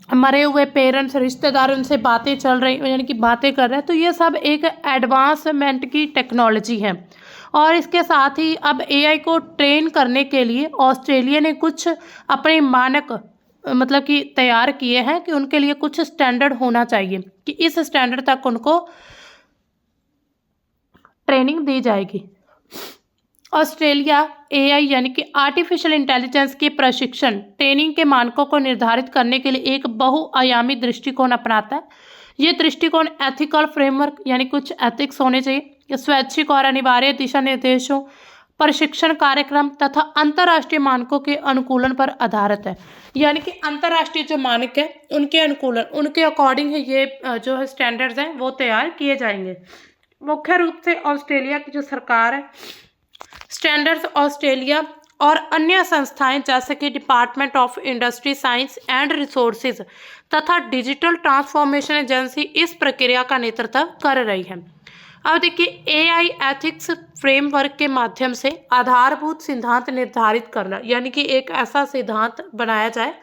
मरे हुए पेरेंट्स, रिश्तेदार, उनसे बातें चल रही यानी कि बातें कर रहे हैं। तो ये सब एक एडवांसमेंट की टेक्नोलॉजी है। और इसके साथ ही अब AI को ट्रेन करने के लिए ऑस्ट्रेलिया ने कुछ अपने मानक मतलब कि तैयार किए हैं कि उनके लिए कुछ स्टैंडर्ड होना चाहिए कि इस स्टैंडर्ड तक उनको ट्रेनिंग दी जाएगी। ऑस्ट्रेलिया AI यानी कि आर्टिफिशियल इंटेलिजेंस के प्रशिक्षण ट्रेनिंग के मानकों को निर्धारित करने के लिए एक बहुआयामी दृष्टिकोण अपनाता है। ये दृष्टिकोण एथिकल फ्रेमवर्क यानी कुछ एथिक्स होने चाहिए, स्वैच्छिक और अनिवार्य दिशा निर्देशों, प्रशिक्षण कार्यक्रम तथा अंतर्राष्ट्रीय मानकों के अनुकूलन पर आधारित है। यानी कि अंतर्राष्ट्रीय जो मानक है उनके अनुकूलन, उनके अकॉर्डिंग है ये जो है स्टैंडर्ड्स हैं वो तैयार किए जाएंगे। मुख्य रूप से ऑस्ट्रेलिया की जो सरकार है, स्टैंडर्ड्स ऑस्ट्रेलिया और अन्य संस्थाएं जैसे कि department of industry science and resources तथा डिजिटल ट्रांसफॉर्मेशन एजेंसी इस प्रक्रिया का नेतृत्व कर रही है। अब देखिए, एआई एथिक्स फ्रेमवर्क के माध्यम से आधारभूत सिद्धांत निर्धारित करना, यानी कि एक ऐसा सिद्धांत बनाया जाए।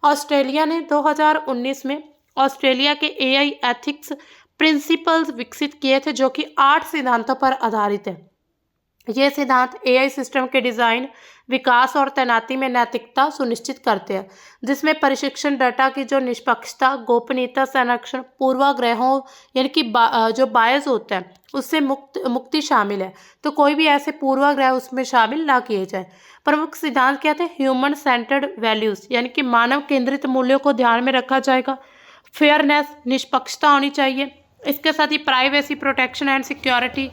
ऑस्ट्रेलिया ने 2019 में ऑस्ट्रेलिया के एआई एथिक्स प्रिंसिपल्स विकसित किए थे, जो कि 8 सिद्धांतों पर आधारित है। ये सिद्धांत एआई सिस्टम के डिजाइन, विकास और तैनाती में नैतिकता सुनिश्चित करते हैं, जिसमें प्रशिक्षण डाटा की जो निष्पक्षता, गोपनीयता, संरक्षण, पूर्वाग्रहों यानी कि जो बायस होता है उससे मुक्ति शामिल है। तो कोई भी ऐसे पूर्वाग्रह उसमें शामिल ना किए जाए। प्रमुख सिद्धांत क्या थे? ह्यूमन सेंटर्ड वैल्यूज, यानी कि मानव केंद्रित मूल्यों को ध्यान में रखा जाएगा। फेयरनेस, निष्पक्षता होनी चाहिए। इसके साथ ही privacy protection and security,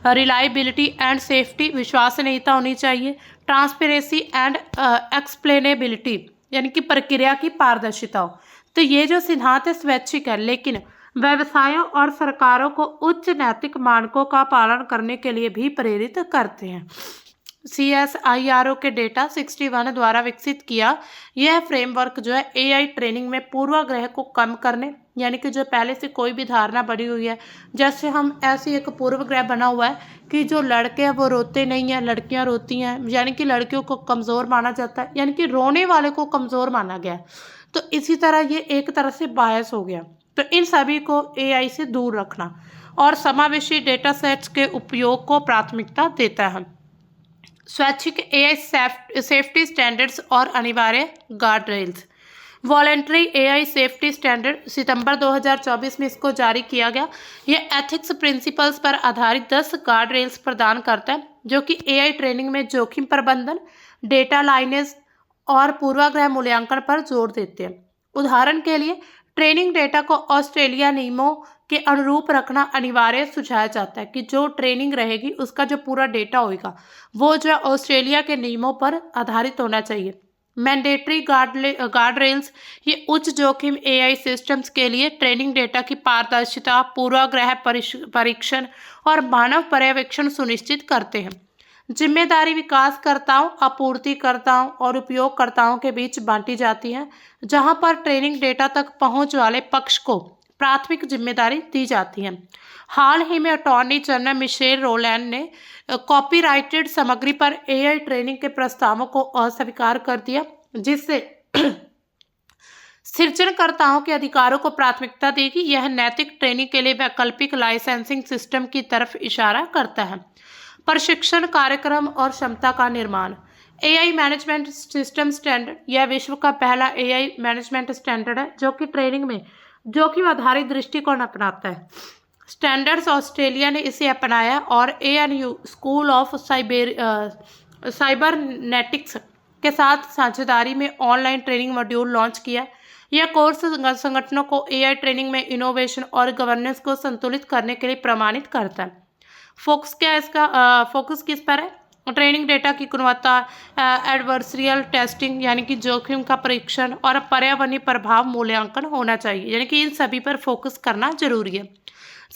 reliability and safety, विश्वसनीयता होनी चाहिए। ट्रांसपेरेंसी एंड एक्सप्लेनेबिलिटी, यानी कि प्रक्रिया की पारदर्शिता हो। तो ये जो सिद्धांत है स्वैच्छिक है, लेकिन व्यवसायों और सरकारों को उच्च नैतिक मानकों का पालन करने के लिए भी प्रेरित करते हैं। CSIRO के डेटा 61 द्वारा विकसित किया यह फ्रेमवर्क जो है एआई ट्रेनिंग में पूर्वाग्रह को कम करने, यानी कि जो पहले से कोई भी धारणा बनी हुई है, जैसे हम ऐसी एक पूर्वाग्रह बना हुआ है कि जो लड़के हैं वो रोते नहीं हैं, लड़कियां रोती हैं, यानी कि लड़कियों को कमज़ोर माना जाता है, यानी कि रोने वाले को कमज़ोर माना गया है। तो इसी तरह ये एक तरह से बायस हो गया। तो इन सभी को एआई से दूर रखना और समावेशी डेटा सेट्स के उपयोग को प्राथमिकता देता है। स्वैच्छिक एआई सेफ्टी स्टैंडर्ड्स और अनिवार्य guardrails. Voluntary AI safety standard September 2024 में इसको जारी किया गया। यह एथिक्स प्रिंसिपल्स पर आधारित 10 गार्ड रेल्स प्रदान करता है, जो कि एआई ट्रेनिंग में जोखिम प्रबंधन, डेटा लाइनेज और पूर्वाग्रह मूल्यांकन पर जोर देते हैं। उदाहरण के लिए, ट्रेनिंग डेटा को ऑस्ट्रेलिया नियमों के अनुरूप रखना अनिवार्य सुझाया जाता है कि जो ट्रेनिंग रहेगी उसका जो पूरा डेटा होगा वो जो ऑस्ट्रेलिया के नियमों पर आधारित होना चाहिए। मैंडेटरी गार्ड रेल्स, ये उच्च जोखिम एआई सिस्टम्स के लिए ट्रेनिंग डेटा की पारदर्शिता, पूर्वाग्रह परीक्षण और मानव पर्यवेक्षण सुनिश्चित करते हैं। जिम्मेदारी विकासकर्ताओं, आपूर्तिकर्ताओं और उपयोगकर्ताओं के बीच बांटी जाती है, जहां पर ट्रेनिंग डेटा तक पहुंच वाले पक्ष को प्राथमिक जिम्मेदारी दी जाती है। हाल ही में अटॉर्नी जनरल मिशेल रोलैंड ने कॉपीराइटेड सामग्री पर एआई ट्रेनिंग के प्रस्तावों को अस्वीकार कर दिया, जिससे सृजनकर्ताओं के अधिकारों को प्राथमिकता देगी। यह नैतिक ट्रेनिंग के लिए वैकल्पिक लाइसेंसिंग सिस्टम की तरफ इशारा करता है। प्रशिक्षण कार्यक्रम और क्षमता का निर्माण। एआई मैनेजमेंट सिस्टम स्टैंडर्ड, यह विश्व का पहला एआई मैनेजमेंट स्टैंडर्ड है जो कि ट्रेनिंग में जोखिम आधारित दृष्टिकोण अपनाता है। स्टैंडर्ड्स ऑस्ट्रेलिया ने इसे अपनाया और ANU स्कूल ऑफ साइबरनेटिक्स के साथ साझेदारी में ऑनलाइन ट्रेनिंग मॉड्यूल लॉन्च किया। यह कोर्स संगठनों को एआई ट्रेनिंग में इनोवेशन और गवर्नेंस को संतुलित करने के लिए प्रमाणित करता है। फोकस क्या है इसका? फोकस किस पर है? ट्रेनिंग डेटा की गुणवत्ता, एडवर्सरियल टेस्टिंग यानी कि जोखिम का परीक्षण और पर्यावरणीय प्रभाव मूल्यांकन होना चाहिए, यानी कि इन सभी पर फोकस करना जरूरी है।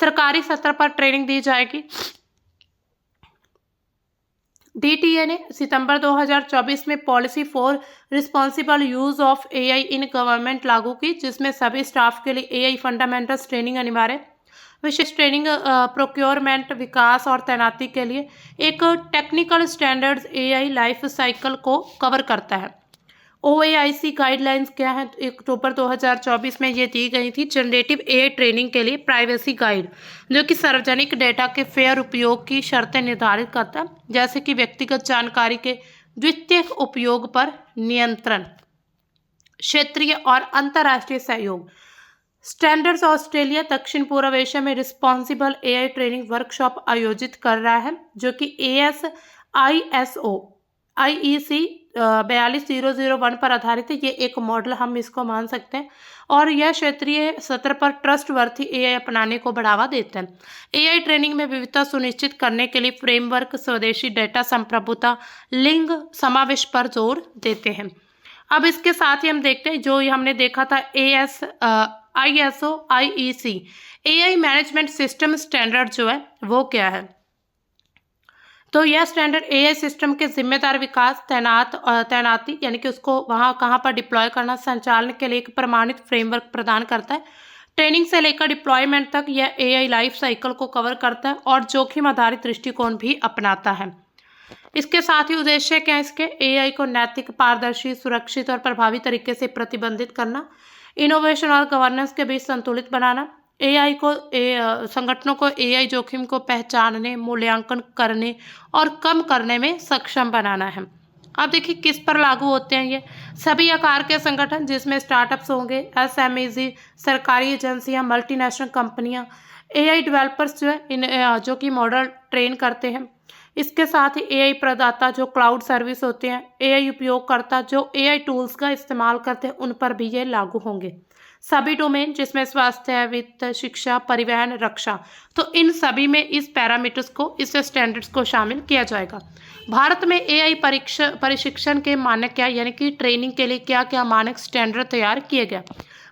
सरकारी स्तर पर ट्रेनिंग दी जाएगी। DTA ने सितंबर 2024 में policy for responsible use of AI in government लागू की, जिसमें सभी स्टाफ के लिए एआई फंडामेंटल्स ट्रेनिंग अनिवार्य। विशेष ट्रेनिंग प्रोक्योरमेंट, विकास और तैनाती के लिए एक technical standards AI life cycle को कवर करता है। OAIC गाइडलाइंस क्या है? अक्टूबर 2024 में ये दी गई थी। जनरेटिव एआई ट्रेनिंग के लिए प्राइवेसी गाइड, जो कि सार्वजनिक डेटा के फेयर उपयोग की शर्तें निर्धारित करता है, जैसे कि व्यक्तिगत जानकारी के द्वितीयक उपयोग पर नियंत्रण। क्षेत्रीय और अंतर्राष्ट्रीय सहयोग। स्टैंडर्ड्स ऑस्ट्रेलिया दक्षिण पूर्व एशिया में रिस्पॉन्सिबल एआई ट्रेनिंग वर्कशॉप आयोजित कर रहा है, जो कि ASISO IEC 42001 पर आधारित है। ये एक मॉडल हम इसको मान सकते हैं और यह क्षेत्रीय स्तर पर ट्रस्टवर्थी एआई अपनाने को बढ़ावा देता है। एआई ट्रेनिंग में विविधता सुनिश्चित करने के लिए फ्रेमवर्क स्वदेशी डेटा संप्रभुता, लिंग समावेश पर जोर देते हैं। अब इसके साथ ही हम देखते हैं जो हमने देखा था ISO IEC AI management system standard जो है वो क्या है। तो यह स्टैंडर्ड एआई सिस्टम के जिम्मेदार विकास, तैनाती यानी कि उसको वहाँ कहाँ पर डिप्लॉय करना, संचालन के लिए एक प्रमाणित फ्रेमवर्क प्रदान करता है। ट्रेनिंग से लेकर डिप्लॉयमेंट तक यह एआई लाइफ साइकिल को कवर करता है और जोखिम आधारित दृष्टिकोण भी अपनाता है। इसके साथ ही उद्देश्य क्या है इसके? एआई को नैतिक, पारदर्शी, सुरक्षित और प्रभावी तरीके से प्रतिबंधित करना, इनोवेशन और गवर्नेंस के बीच संतुलित बनाना, संगठनों को एआई जोखिम को पहचानने, मूल्यांकन करने और कम करने में सक्षम बनाना है। अब देखिए किस पर लागू होते हैं ये सभी आकार के संगठन, जिसमें स्टार्टअप्स होंगे, एसएमईजी, सरकारी एजेंसियां, मल्टीनेशनल कंपनियां, एआई डेवलपर्स जो कि मॉडल ट्रेन करते हैं। इसके साथ ही एआई प्रदाता जो क्लाउड सर्विस होते हैं, एआई उपयोगकर्ता जो एआई टूल्स का इस्तेमाल करते हैं, उन पर भी ये लागू होंगे। सभी डोमेन जिसमें स्वास्थ्य, वित्त, शिक्षा, परिवहन, रक्षा, तो इन सभी में इस पैरामीटर्स को, इस स्टैंडर्ड्स को शामिल किया जाएगा। भारत में एआई प्रशिक्षण के मानक क्या, यानी कि ट्रेनिंग के लिए क्या क्या मानक स्टैंडर्ड तैयार किए गए।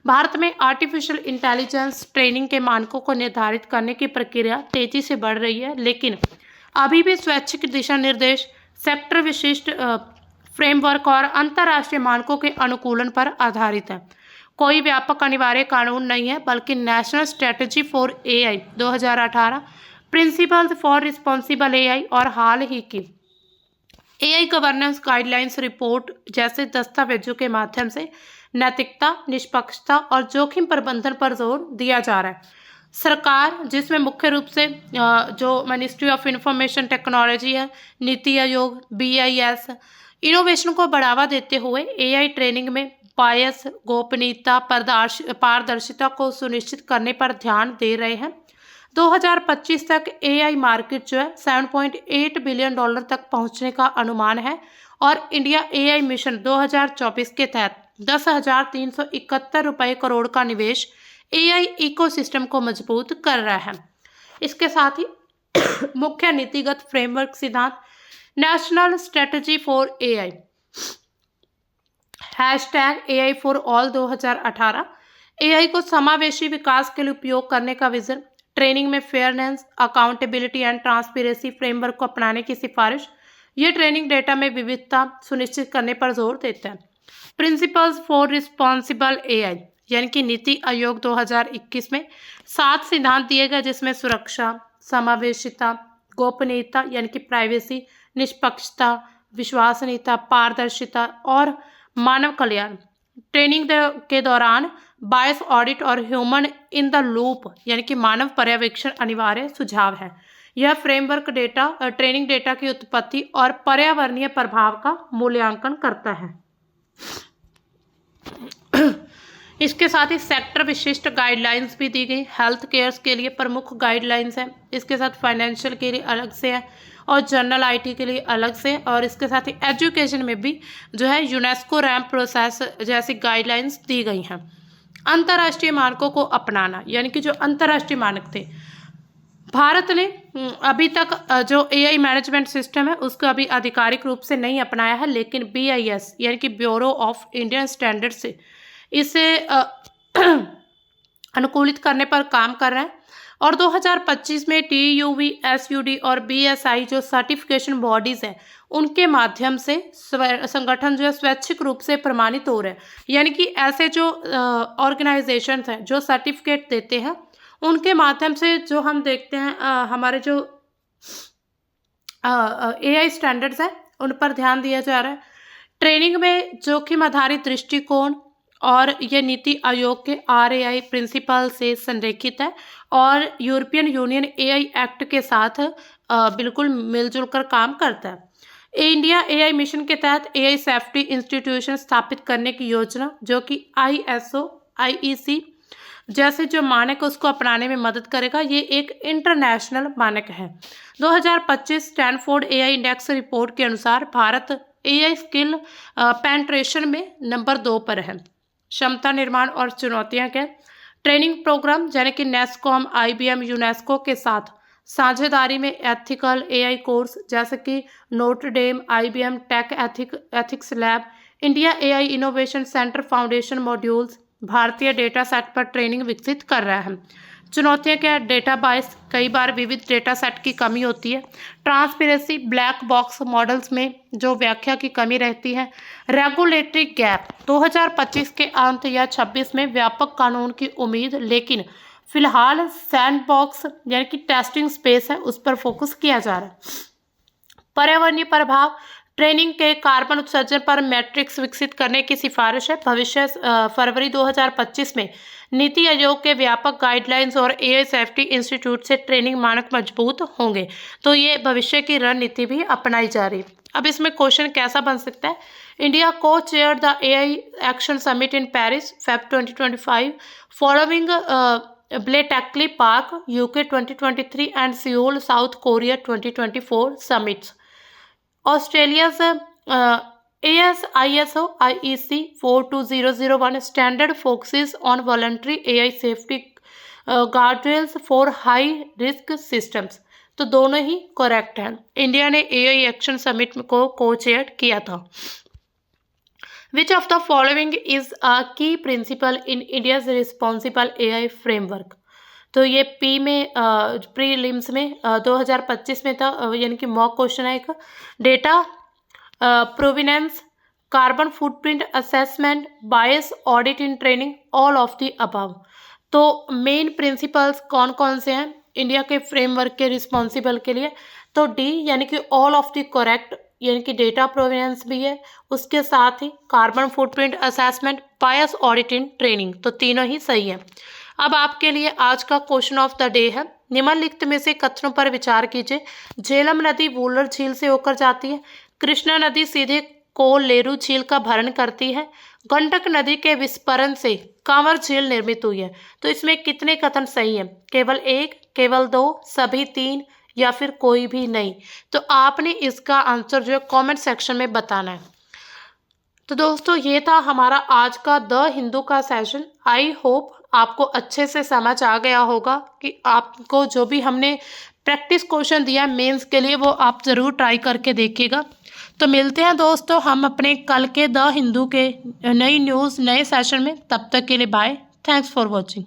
भारत में आर्टिफिशियल इंटेलिजेंस ट्रेनिंग के मानकों को निर्धारित करने की प्रक्रिया तेजी से बढ़ रही है, लेकिन अभी भी स्वैच्छिक दिशा निर्देश, सेक्टर विशिष्ट फ्रेमवर्क और अंतर्राष्ट्रीय मानकों के अनुकूलन पर आधारित है। कोई व्यापक अनिवार्य कानून नहीं है, बल्कि national strategy for AI 2018, principles for responsible AI और हाल ही की एआई गवर्नेंस गाइडलाइंस रिपोर्ट जैसे दस्तावेजों के माध्यम से नैतिकता, निष्पक्षता और जोखिम प्रबंधन पर जोर दिया जा रहा है। सरकार, जिसमें मुख्य रूप से जो मिनिस्ट्री ऑफ इंफॉर्मेशन टेक्नोलॉजी है, नीति आयोग, बीआईएस, इनोवेशन को बढ़ावा देते हुए एआई ट्रेनिंग में बायस, गोपनीयता, पारदर्शिता को सुनिश्चित करने पर ध्यान दे रहे हैं। 2025 तक एआई मार्केट जो है $7.8 बिलियन तक पहुंचने का अनुमान है और इंडिया एआई मिशन 2024 के तहत 10,371 करोड़ का निवेश एआई इकोसिस्टम को मजबूत कर रहा है। इसके साथ ही मुख्य नीतिगत फ्रेमवर्क सिद्धांत, national strategy for AI, #AI for all 2018, AI को समावेशी विकास के लिए उपयोग करने का विजन, ट्रेनिंग में fairness, accountability and transparency framework को अपनाने की सिफारिश। ये ट्रेनिंग डेटा में विविधता सुनिश्चित करने पर जोर देता है। प्रिंसिपल्स फॉर रिस्पॉन्सिबल एआई, यानी कि नीति आयोग 2021 में 7 सिद्धांत दिए गए, जिसमें सुरक्षा, समावेशिता, गोपनीयता यानी कि प्राइवेसी, निष्पक्षता, विश्वसनीयता, पारदर्शिता और मानव कल्याण। ट्रेनिंग के दौरान बायस ऑडिट और ह्यूमन इन द लूप यानी कि मानव पर्यवेक्षण अनिवार्य सुझाव है। यह फ्रेमवर्क ट्रेनिंग डेटा की उत्पत्ति और पर्यावरणीय प्रभाव का मूल्यांकन करता है। इसके साथ ही सेक्टर विशिष्ट गाइडलाइंस भी दी गई। हेल्थ केयर के लिए प्रमुख गाइडलाइंस है, इसके साथ फाइनेंशियल के लिए अलग से है और जनरल आईटी के लिए अलग से, और इसके साथ ही एजुकेशन में भी जो है यूनेस्को रैंप प्रोसेस जैसी गाइडलाइंस दी गई हैं। अंतर्राष्ट्रीय मानकों को अपनाना, यानी कि जो अंतर्राष्ट्रीय मानक थे, भारत ने अभी तक जो एआई मैनेजमेंट सिस्टम है उसको अभी आधिकारिक रूप से नहीं अपनाया है, लेकिन बीआईएस यानी कि ब्यूरो ऑफ इंडियन स्टैंडर्ड से इसे अनुकूलित करने पर काम कर रहे हैं। और 2025 में TUV, SUD और BSI जो सर्टिफिकेशन बॉडीज हैं, उनके माध्यम से संगठन जो है स्वैच्छिक रूप से प्रमाणित हो रहे हैं, यानी कि ऐसे जो ऑर्गेनाइजेशंस हैं जो सर्टिफिकेट देते हैं, उनके माध्यम से जो हम देखते हैं हमारे जो एआई स्टैंडर्ड्स हैं उन पर ध्यान दिया जा रहा है। ट्रेनिंग में जोखिम आधारित दृष्टिकोण और ये नीति आयोग के RAI प्रिंसिपल से संरेखित है और यूरोपियन यूनियन एआई एक्ट के साथ बिल्कुल मिलजुल कर काम करता है। इंडिया एआई मिशन के तहत एआई सेफ्टी इंस्टीट्यूशन स्थापित करने की योजना, जो कि ISO, IEC जैसे जो मानक उसको अपनाने में मदद करेगा, ये एक इंटरनेशनल मानक है। 2025 स्टैनफोर्ड एआई इंडेक्स रिपोर्ट के अनुसार भारत एआई स्किल पेनिट्रेशन में नंबर 2 पर है। क्षमता निर्माण और चुनौतियां क्या? ट्रेनिंग प्रोग्राम यानी कि नेस्कॉम, IBM, यूनेस्को के साथ साझेदारी में एथिकल एआई कोर्स जैसे कि Notre Dame, IBM tech ethics lab, India AI innovation centre foundation modules, भारतीय डेटा सेट पर ट्रेनिंग विकसित कर रहा है। चुनौतियाँ क्या है? डेटा बायस, कई बार विविध डेटा सेट की कमी होती है। ट्रांसपेरेंसी, ब्लैक बॉक्स मॉडल्स में जो व्याख्या की कमी रहती है। रेगुलेटरी गैप, 2025 के अंत या 26 में व्यापक कानून की उम्मीद, लेकिन फिलहाल सैंडबॉक्स यानी कि टेस्टिंग स्पेस है, उस पर फोकस किया जा रहा है। पर्यावरणीय प्रभाव, ट्रेनिंग के कार्बन उत्सर्जन पर मैट्रिक्स विकसित करने की सिफारिश है। भविष्य फरवरी 2025 में नीति आयोग के व्यापक गाइडलाइंस और एआई सेफ्टी इंस्टीट्यूट से ट्रेनिंग मानक मजबूत होंगे। तो ये भविष्य की रणनीति भी अपनाई जा रही है। अब इसमें क्वेश्चन कैसा बन सकता है? इंडिया को chair the AI Action Summit in Paris Feb 2025 following Bletchley Park UK 2023 and Seoul South Korea 2024 summits. Australia's ASISO IEC 42001 standard focuses on voluntary AI safety guardrails for high risk systems. तो दोनों ही correct हैं। India ने AI action summit को को-चेयर किया था। Which of the following is a key principle in India's responsible AI framework? तो ये P में प्रीलिम्स में 2025 में था, यानी कि मॉक क्वेश्चन है एक। Data provenance, carbon footprint assessment, bias audit in training, all of the above. तो मेन प्रिंसिपल्स कौन कौन से हैं इंडिया के फ्रेमवर्क के रिस्पॉन्सिबल के लिए? तो डी यानी कि ऑल ऑफ द करेक्ट, यानी कि डेटा प्रोविनेंस भी है, उसके साथ ही carbon footprint assessment, bias audit in training, तो तीनों ही सही है। अब आपके लिए आज का क्वेश्चन ऑफ द डे है, निम्नलिखित में से कथनों पर विचार कीजिए। झेलम नदी वूलर झील से होकर जाती है। कृष्णा नदी सीधे कोलेरू झील का भरण करती है। गंडक नदी के विस्फोरण से कांवर झील निर्मित हुई है। तो इसमें कितने कथन सही हैं? केवल एक, केवल दो, सभी तीन, या फिर कोई भी नहीं? तो आपने इसका आंसर जो है कमेंट सेक्शन में बताना है। तो दोस्तों ये था हमारा आज का द हिंदू का सेशन। आई होप आपको अच्छे से समझ आ गया होगा कि आपको जो भी हमने प्रैक्टिस क्वेश्चन दिया मेंस के लिए वो आप ज़रूर ट्राई करके देखिएगा। तो मिलते हैं दोस्तों हम अपने कल के द हिंदू के नई न्यूज़ नए सेशन में। तब तक के लिए बाय, थैंक्स फॉर वॉचिंग।